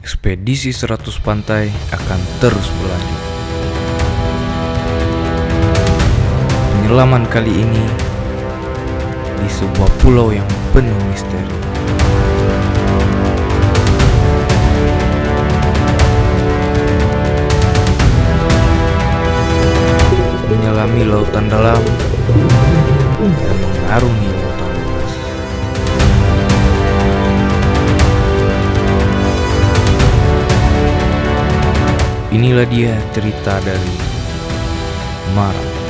Ekspedisi 100 pantai akan terus berlanjut. Penyelaman kali ini di sebuah pulau yang penuh misteri. Menyelami lautan dalam dan mengarungi lautan luas. Inilah dia cerita dari Mara.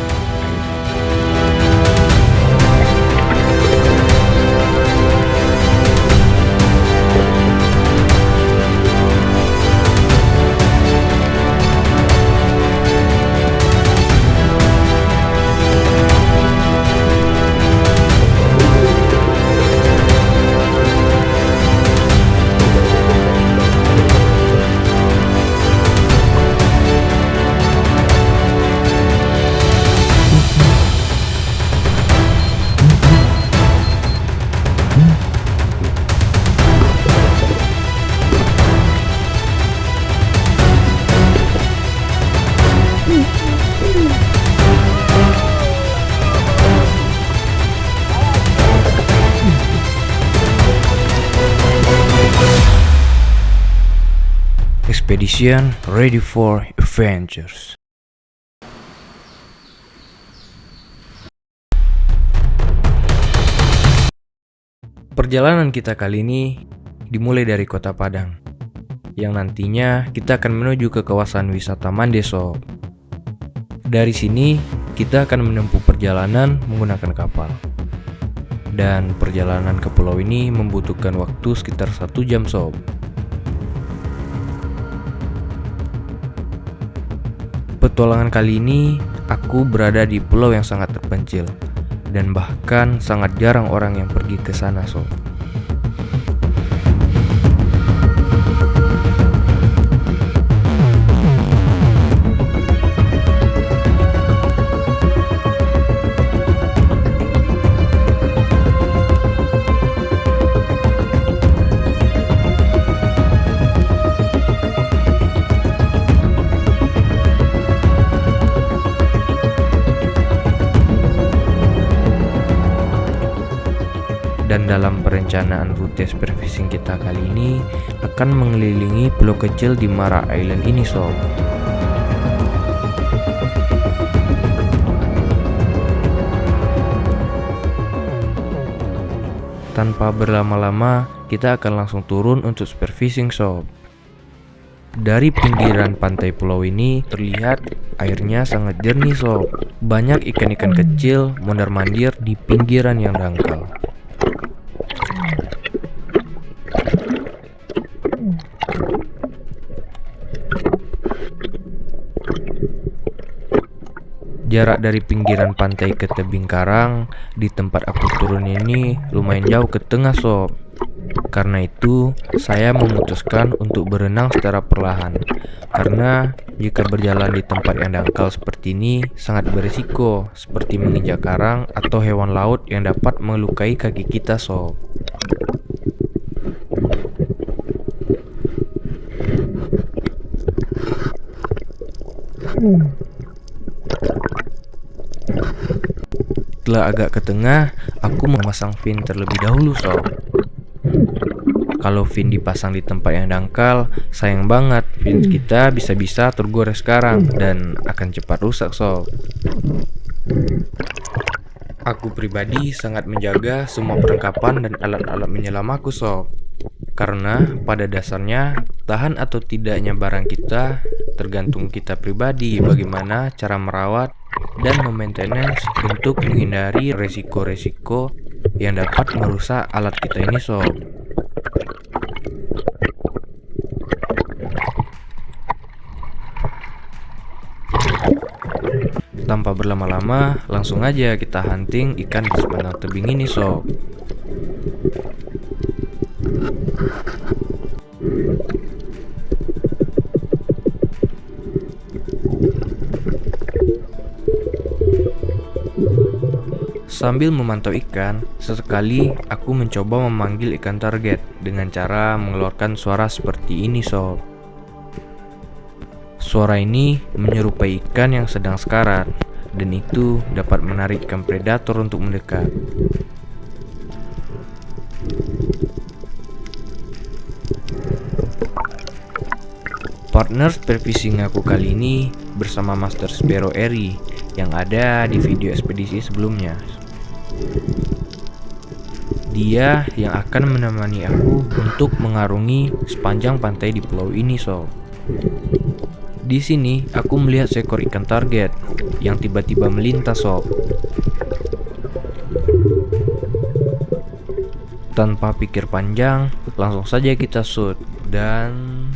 Expedition ready for adventures. Perjalanan kita kali ini dimulai dari Kota Padang, yang nantinya kita akan menuju ke kawasan wisata Mandeso. Dari sini kita akan menempuh perjalanan menggunakan kapal. Dan perjalanan ke pulau ini membutuhkan waktu sekitar 1 jam sob. Petualangan kali ini aku berada di pulau yang sangat terpencil dan bahkan sangat jarang orang yang pergi ke sana sob. Dan dalam perencanaan rute spearfishing kita kali ini akan mengelilingi pulau kecil di Mara Island ini sob. Tanpa berlama-lama kita akan langsung turun untuk spearfishing sob. Dari pinggiran pantai pulau ini terlihat airnya sangat jernih sob. Banyak ikan-ikan kecil mondar-mandir di pinggiran yang dangkal. Jarak dari pinggiran pantai ke tebing karang di tempat aku turun ini lumayan jauh ke tengah sob. Karena itu saya memutuskan untuk berenang secara perlahan. Karena jika berjalan di tempat yang dangkal seperti ini sangat berisiko, seperti menginjak karang atau hewan laut yang dapat melukai kaki kita sob. Setelah agak ke tengah, aku memasang fin terlebih dahulu sob. Kalau fin dipasang di tempat yang dangkal, sayang banget fin kita bisa-bisa tergores karang dan akan cepat rusak sob. Aku pribadi sangat menjaga semua perlengkapan dan alat-alat menyelam aku sob. Karena pada dasarnya tahan atau tidaknya barang kita tergantung kita pribadi bagaimana cara merawat dan memaintenance untuk menghindari resiko-resiko yang dapat merusak alat kita ini sob. Tanpa berlama-lama, langsung aja kita hunting ikan di sepanjang tebing ini sob. Sambil memantau ikan, sesekali aku mencoba memanggil ikan target dengan cara mengeluarkan suara seperti ini sob. Suara ini menyerupai ikan yang sedang sekarat, dan itu dapat menarik ikan predator untuk mendekat. Partner spearfishing aku kali ini bersama Master Sparrow Eri yang ada di video ekspedisi sebelumnya. Dia yang akan menemani aku untuk mengarungi sepanjang pantai di pulau ini sob. Di sini aku melihat seekor ikan target yang tiba-tiba melintas sob. Tanpa pikir panjang, langsung saja kita shoot dan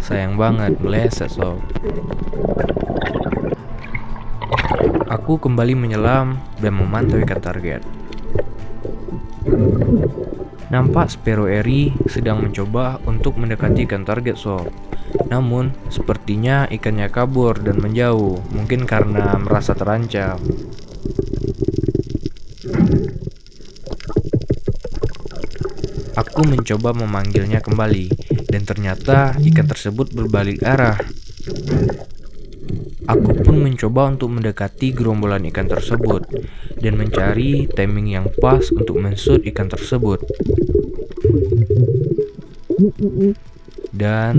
sayang banget meleset sob. Aku kembali menyelam dan memantau ikan target. Nampak Sparrow Eri sedang mencoba untuk mendekati ikan target sob. Namun sepertinya ikannya kabur dan menjauh, mungkin karena merasa terancam. Aku mencoba memanggilnya kembali, dan ternyata ikan tersebut berbalik arah. Aku pun mencoba untuk mendekati gerombolan ikan tersebut dan mencari timing yang pas untuk men-shoot ikan tersebut. Dan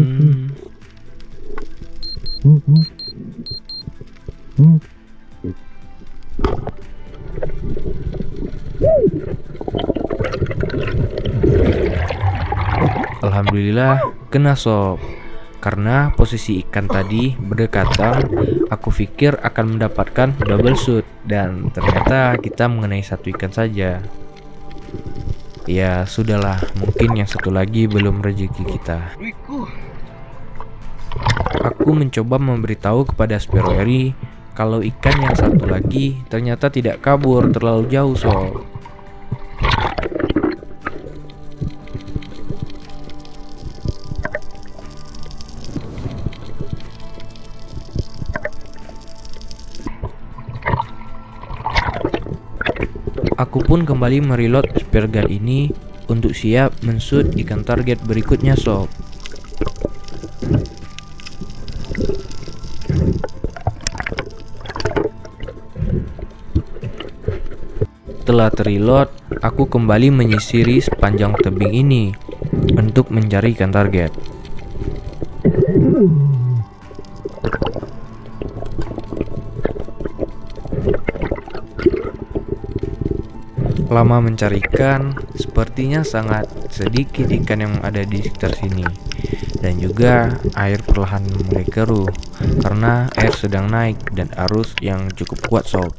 alhamdulillah kena sob. Karena posisi ikan tadi berdekatan, aku pikir akan mendapatkan double shoot, dan ternyata kita mengenai satu ikan saja. Ya sudahlah, mungkin yang satu lagi belum rezeki kita. Aku mencoba memberitahu kepada Sparrow Eri kalau ikan yang satu lagi ternyata tidak kabur terlalu jauh sob. Aku pun kembali mereload spear gun ini untuk siap men-shoot ikan target berikutnya sob. Setelah terreload, aku kembali menyisiri sepanjang tebing ini untuk mencari ikan target. Lama mencari ikan, sepertinya sangat sedikit ikan yang ada di sekitar sini. Dan juga air perlahan mulai keruh karena air sedang naik dan arus yang cukup kuat sob.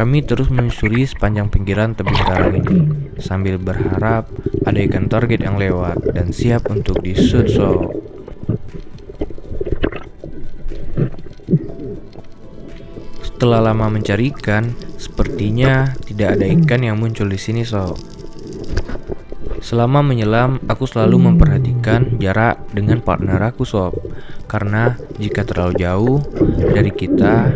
Kami terus menyusuri sepanjang pinggiran tebing karang ini sambil berharap ada ikan target yang lewat dan siap untuk di-shoot sob. Setelah lama mencari ikan, sepertinya tidak ada ikan yang muncul di sini sob. Selama menyelam, aku selalu memperhatikan jarak dengan partner aku sob, karena jika terlalu jauh dari kita,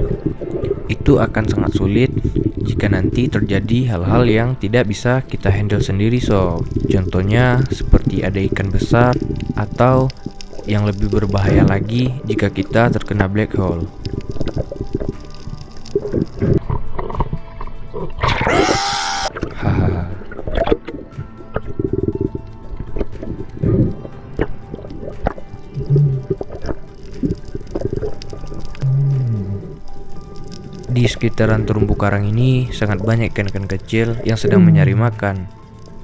itu akan sangat sulit jika nanti terjadi hal-hal yang tidak bisa kita handle sendiri sob. Contohnya seperti ada ikan besar atau yang lebih berbahaya lagi jika kita terkena black hole. Hahaha. Di sekitaran terumbu karang ini sangat banyak ikan-ikan kecil yang sedang mencari makan.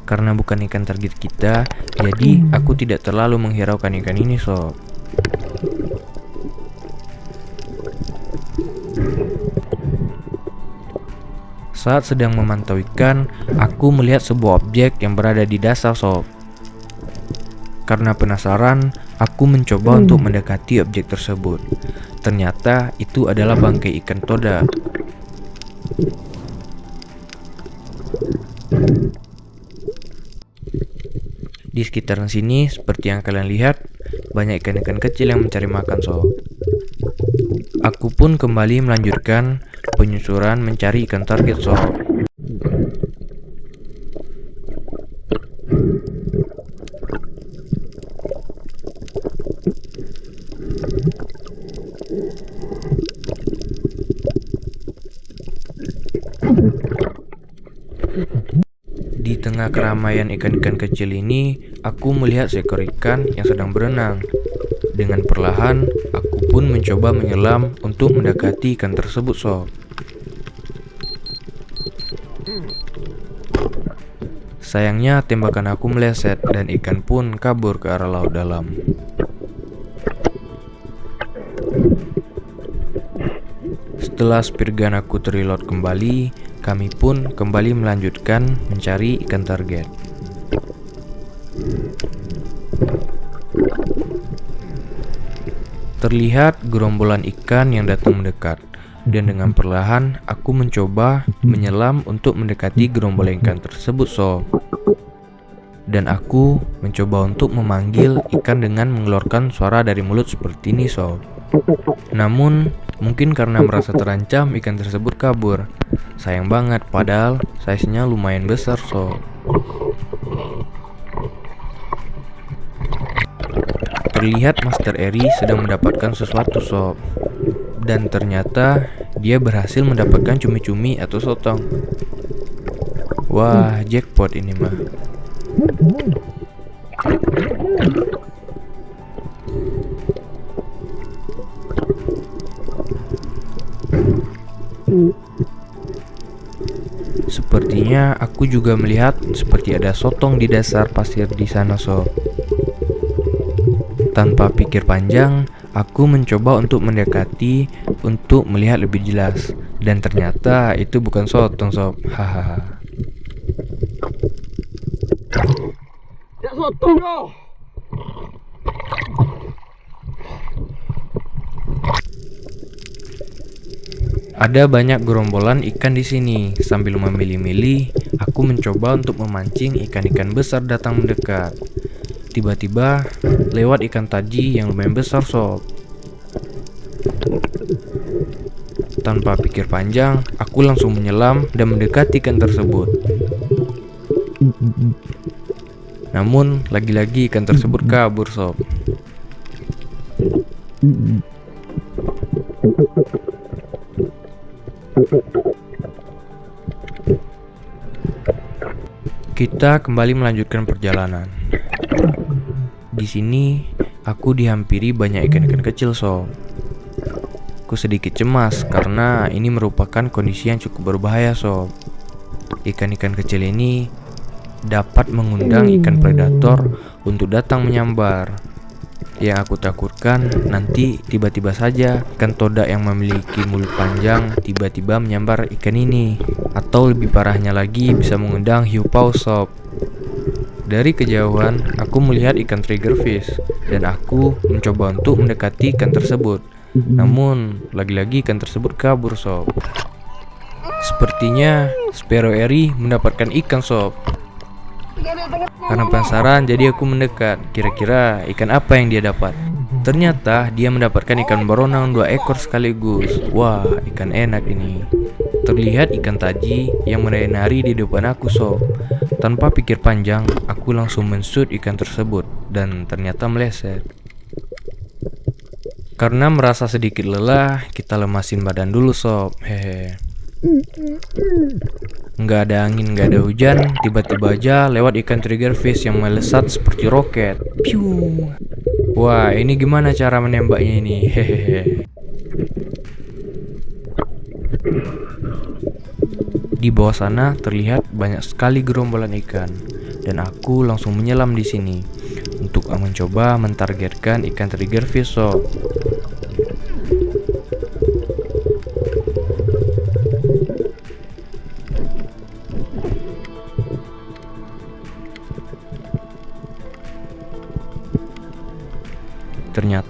Karena bukan ikan target kita, jadi aku tidak terlalu menghiraukan ikan ini sob. Saat sedang memantau ikan, aku melihat sebuah objek yang berada di dasar sob. Karena penasaran, aku mencoba untuk mendekati objek tersebut. Ternyata itu adalah bangkai ikan toda. Di sekitaran sini, seperti yang kalian lihat, banyak ikan-ikan kecil yang mencari makan sob. Aku pun kembali melanjutkan penyusuran mencari ikan target sob. Di tengah keramaian ikan-ikan kecil ini, aku melihat seekor ikan yang sedang berenang. Dengan perlahan, aku pun mencoba menyelam untuk mendekati ikan tersebut sob. Sayangnya tembakan aku meleset dan ikan pun kabur ke arah laut dalam. Setelah spear gun aku terreload kembali, kami pun kembali melanjutkan mencari ikan target. Terlihat gerombolan ikan yang datang mendekat, dan dengan perlahan aku mencoba menyelam untuk mendekati gerombolan ikan tersebut sob. Dan aku mencoba untuk memanggil ikan dengan mengeluarkan suara dari mulut seperti ini sob. Namun mungkin karena merasa terancam, ikan tersebut kabur. Sayang banget, padahal size-nya lumayan besar sob. Terlihat Master Eri sedang mendapatkan sesuatu sob. Dan ternyata dia berhasil mendapatkan cumi-cumi atau sotong. Wah, jackpot ini mah. Sepertinya aku juga melihat seperti ada sotong di dasar pasir di sana sob. Tanpa pikir panjang, aku mencoba untuk mendekati untuk melihat lebih jelas. Dan ternyata itu bukan sotong sob. Hahaha. Ya sotong loh. Ada banyak gerombolan ikan di sini. Sambil memilih-milih, aku mencoba untuk memancing ikan-ikan besar datang mendekat. Tiba-tiba lewat ikan taji yang lumayan besar sob. Tanpa pikir panjang, aku langsung menyelam dan mendekati ikan tersebut. Namun lagi-lagi ikan tersebut kabur sob. Kita kembali melanjutkan perjalanan. Di sini aku dihampiri banyak ikan-ikan kecil sob. Aku sedikit cemas karena ini merupakan kondisi yang cukup berbahaya sob. Ikan-ikan kecil ini dapat mengundang ikan predator untuk datang menyambar. Yang aku takutkan nanti tiba-tiba saja ikan toda yang memiliki mulut panjang tiba-tiba menyambar ikan ini. Atau lebih parahnya lagi bisa mengundang hiu paus sob. Dari kejauhan aku melihat ikan triggerfish dan aku mencoba untuk mendekati ikan tersebut. Namun lagi-lagi ikan tersebut kabur sob. Sepertinya Sparrow Eri mendapatkan ikan sob. Karena penasaran jadi aku mendekat. Kira-kira ikan apa yang dia dapat? Ternyata dia mendapatkan ikan baronang 2 ekor sekaligus. Wah, ikan enak ini. Terlihat ikan taji yang menari-nari di depan aku sob. Tanpa pikir panjang, aku langsung men-shoot ikan tersebut dan ternyata meleset. Karena merasa sedikit lelah, kita lemasin badan dulu sob. Hehe. Nggak ada angin, nggak ada hujan, tiba-tiba aja lewat ikan triggerfish yang melesat seperti roket. Piu. Wah, ini gimana cara menembaknya ini? Hehehe. Di bawah sana terlihat banyak sekali gerombolan ikan, dan aku langsung menyelam di sini untuk mencoba mentargetkan ikan triggerfish sob.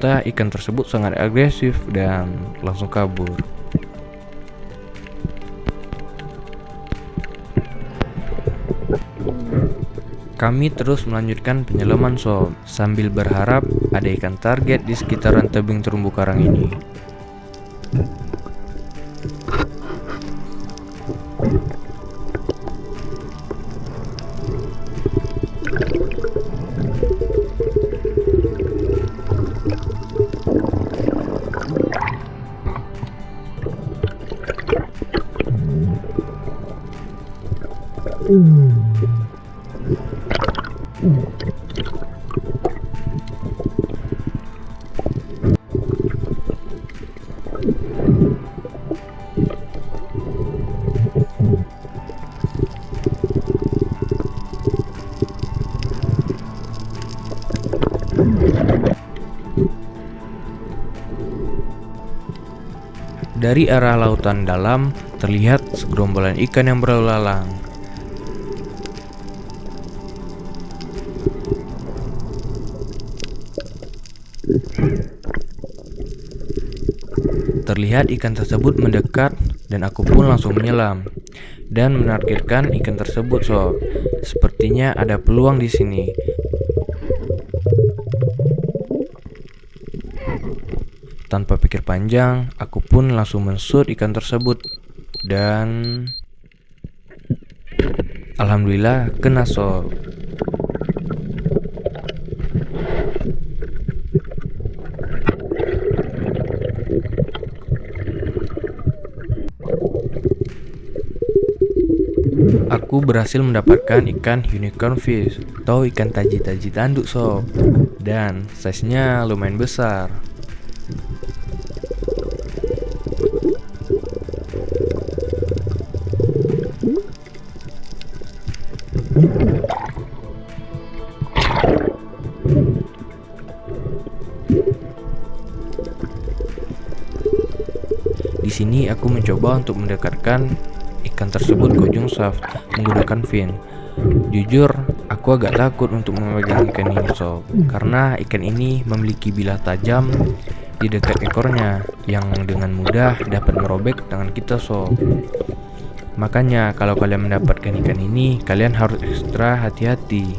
ternyata ikan tersebut sangat agresif dan langsung kabur. Kami terus melanjutkan penyelaman sob, sambil berharap ada ikan target di sekitaran tebing terumbu karang ini. Dari arah lautan dalam terlihat segerombolan ikan yang berlalu lalang. Terlihat ikan tersebut mendekat dan aku pun langsung menyelam dan menargetkan ikan tersebut sob. Sepertinya ada peluang di sini. Tanpa pikir panjang, aku pun langsung menshoot ikan tersebut dan alhamdulillah kena sob. Aku berhasil mendapatkan ikan unicorn fish atau ikan taji-taji tanduk sob, dan size-nya lumayan besar. Di sini aku mencoba untuk mendekatkan ikan tersebut ke ujung shaft menggunakan fin. Jujur, aku agak takut untuk memegang ikan ini sob, karena ikan ini memiliki bilah tajam di dekat ekornya yang dengan mudah dapat merobek tangan kita sob. Makanya kalau kalian mendapatkan ikan ini, kalian harus ekstra hati-hati.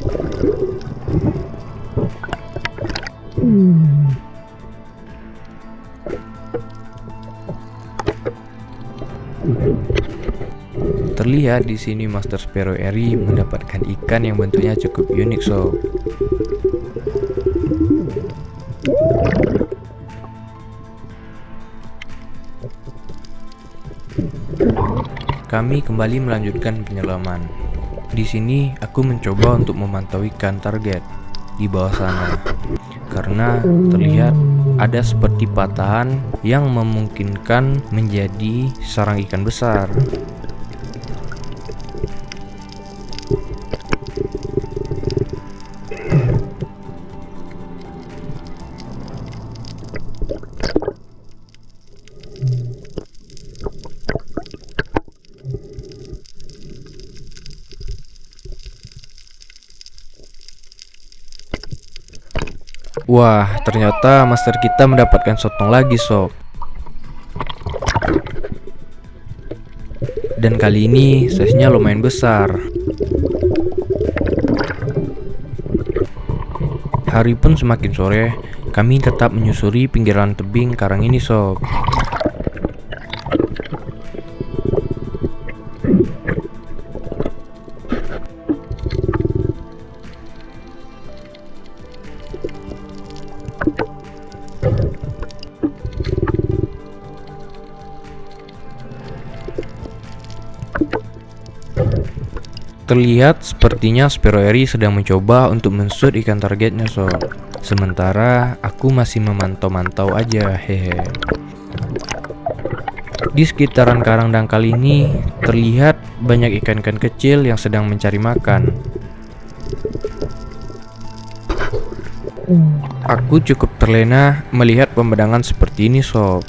Terlihat di sini Master Sparrow Eri mendapatkan ikan yang bentuknya cukup unik sob. Kami kembali melanjutkan penyelaman. Di sini aku mencoba untuk memantau ikan target di bawah sana, karena terlihat ada seperti patahan yang memungkinkan menjadi sarang ikan besar. Wah, ternyata master kita mendapatkan sotong lagi sob. Dan kali ini size-nya lumayan besar. Hari pun semakin sore, kami tetap menyusuri pinggiran tebing karang ini sob. Terlihat sepertinya Sparrow Eri sedang mencoba untuk menshoot ikan targetnya sob. Sementara aku masih memantau-mantau aja, hehe. Di sekitaran karang dangkal ini terlihat banyak ikan-ikan kecil yang sedang mencari makan. Aku cukup terlena melihat pemandangan seperti ini sob.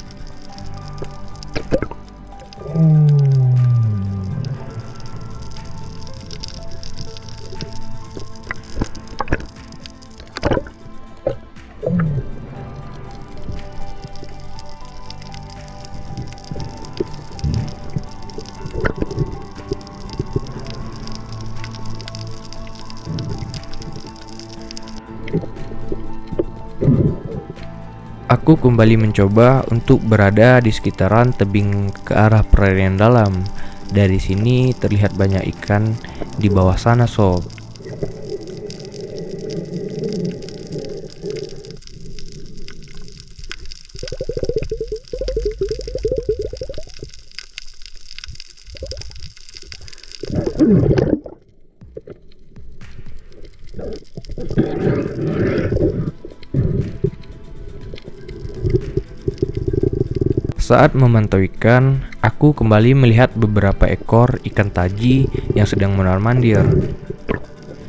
Aku kembali mencoba untuk berada di sekitaran tebing ke arah perairan dalam. Dari sini terlihat banyak ikan di bawah sana, sob. Saat memantau ikan, aku kembali melihat beberapa ekor ikan taji yang sedang mondar-mandir.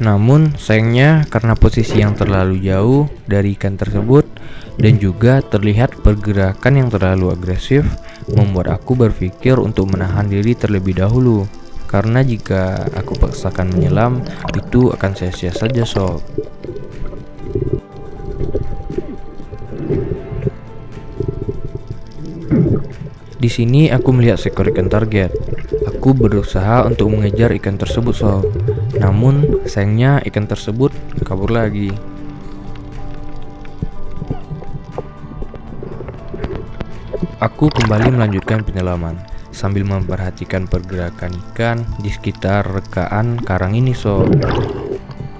Namun, sayangnya karena posisi yang terlalu jauh dari ikan tersebut dan juga terlihat pergerakan yang terlalu agresif, membuat aku berpikir untuk menahan diri terlebih dahulu. Karena jika aku paksakan menyelam, itu akan sia-sia saja, sob. Di sini aku melihat seekor ikan target. Aku berusaha untuk mengejar ikan tersebut, sob. Namun, sayangnya ikan tersebut kabur lagi. Aku kembali melanjutkan penyelaman sambil memperhatikan pergerakan ikan di sekitar rekaan karang ini, sob.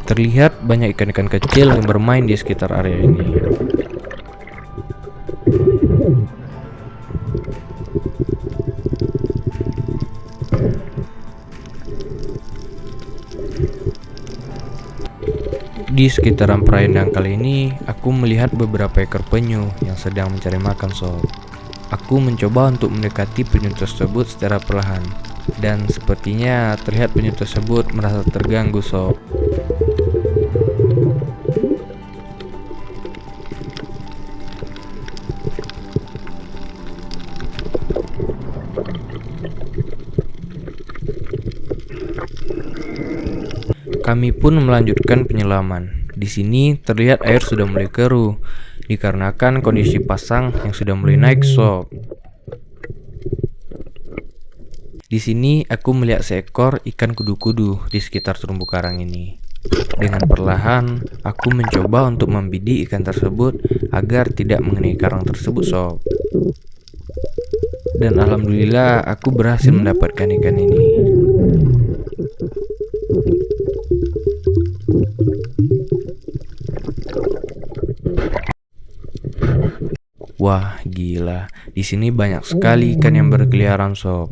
Terlihat banyak ikan-ikan kecil yang bermain di sekitar area ini. Di sekitaran perairan dangkal ini, aku melihat beberapa ekor penyu yang sedang mencari makan, sob. Aku mencoba untuk mendekati penyu tersebut secara perlahan, dan sepertinya terlihat penyu tersebut merasa terganggu, sob. Kami pun melanjutkan penyelaman. Di sini terlihat air sudah mulai keruh, dikarenakan kondisi pasang yang sudah mulai naik, sob. Di sini aku melihat seekor ikan kudu-kudu di sekitar terumbu karang ini. Dengan perlahan, aku mencoba untuk membidik ikan tersebut agar tidak mengenai karang tersebut, sob. Dan alhamdulillah aku berhasil mendapatkan ikan ini. Wah, gila. Di sini banyak sekali ikan yang berkeliaran, sob.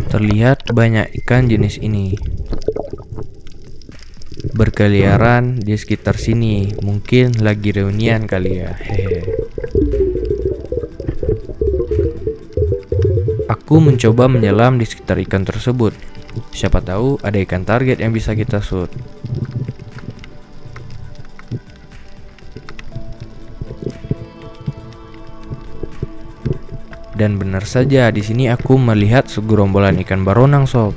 Terlihat banyak ikan jenis ini berkeliaran di sekitar sini. Mungkin lagi reunian kali ya. Hehe. Aku mencoba menyelam di sekitar ikan tersebut. Siapa tahu ada ikan target yang bisa kita shoot. Dan benar saja, di sini aku melihat segerombolan ikan baronang, sob.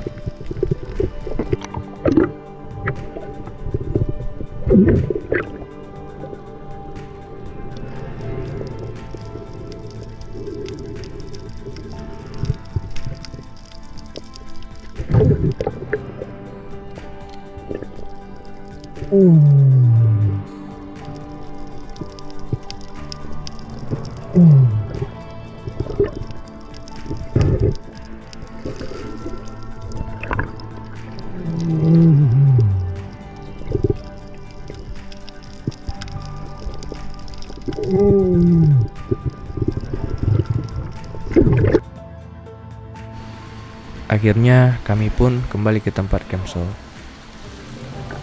Akhirnya kami pun kembali ke tempat camp, sob.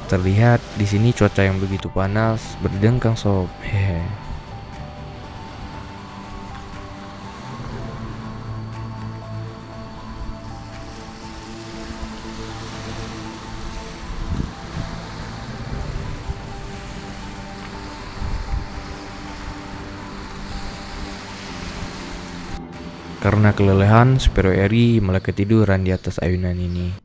Terlihat di sini cuaca yang begitu panas, berdengkang, sob. Hehe. Karena kelelahan, Spiro Eri malah ketiduran di atas ayunan ini.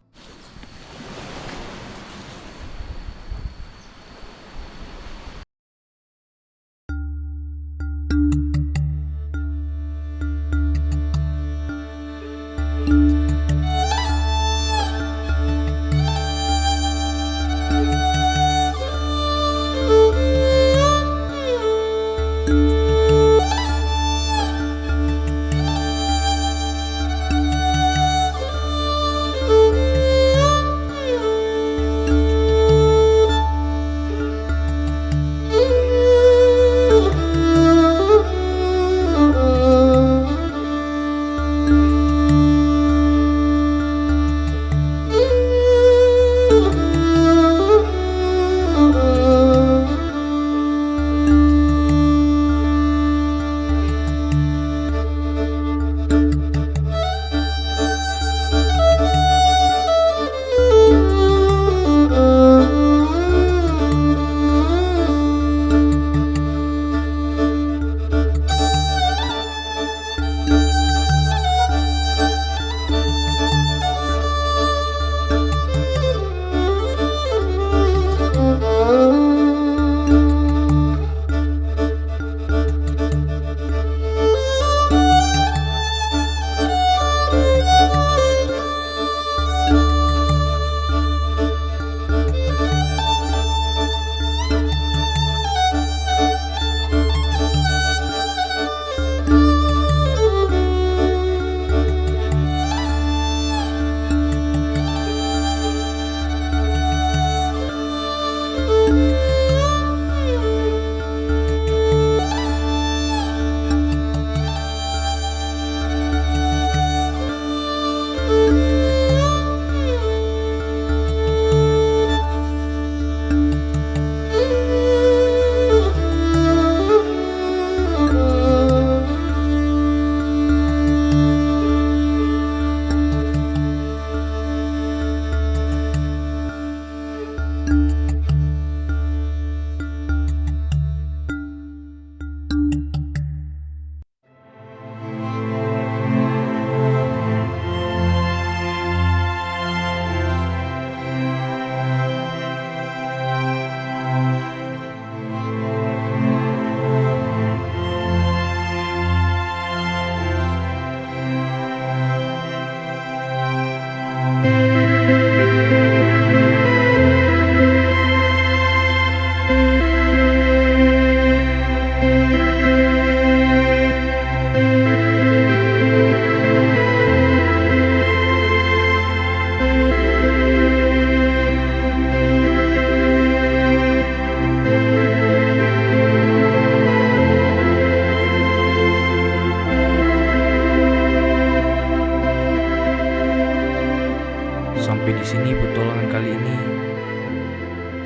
Sampai di sini petualangan kali ini.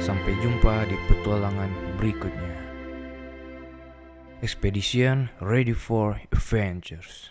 Sampai jumpa di petualangan berikutnya. Expedition ready for adventures.